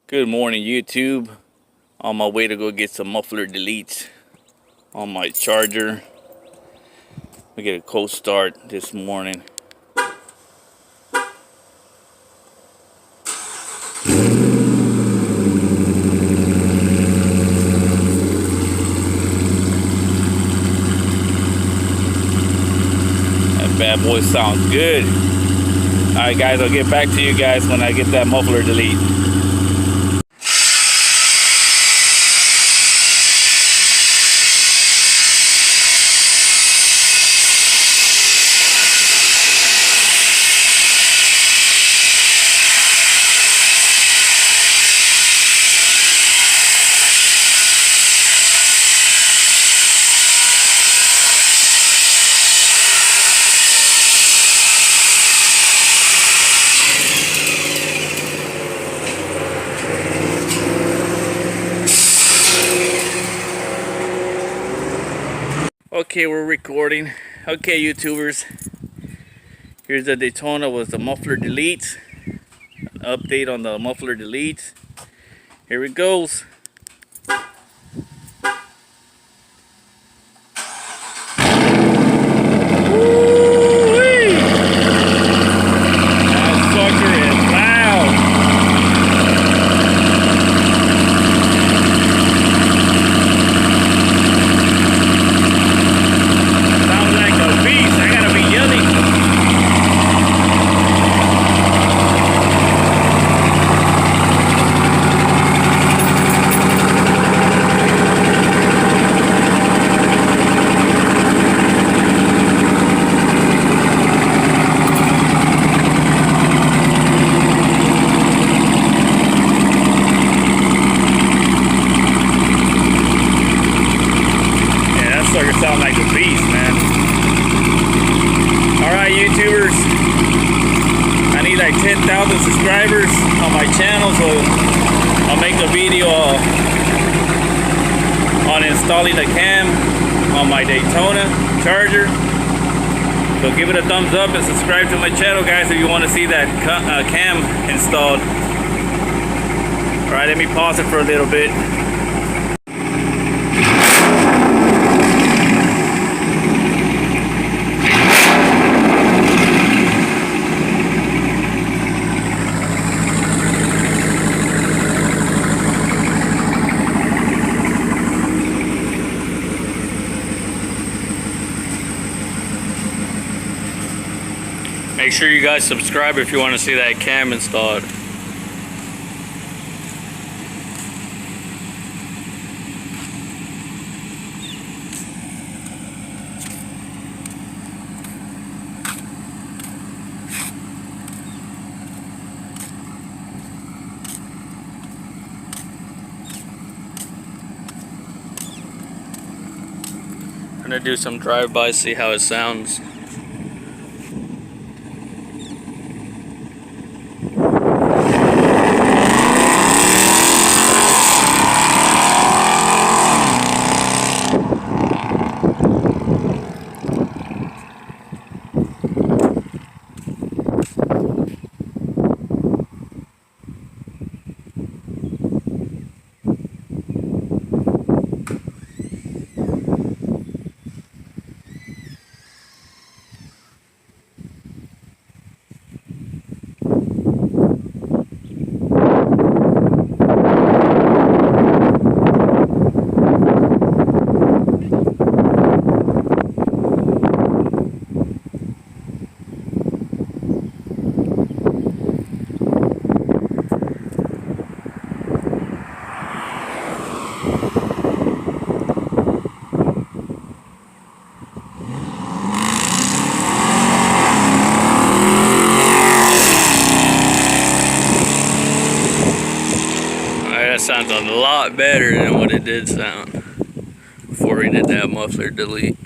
Good morning, YouTube. On my way to go get some muffler deletes on my charger. We get a cold start this morning. That bad boy sounds good. Alright guys, I'll get back to you guys when I get that muffler delete. Okay, we're recording. Okay, YouTubers, here's the Daytona with the muffler deletes. An update on the muffler deletes. Here it goes. Woo-wee! That sucker is loud. Sounds like a beast. I gotta be yelling. Sucker sound like a beast, man. Alright, YouTubers, I need like 10,000 subscribers on my channel, so I'll make a video on installing the cam on my Daytona charger. So give it a thumbs up and subscribe to my channel, guys, if you want to see that cam installed. Alright, let me pause it for a little bit. Make sure you guys subscribe if you want to see that cam installed. I'm gonna do some drive-by, see how it sounds. That sounds a lot better than what it did sound before we did that muffler delete.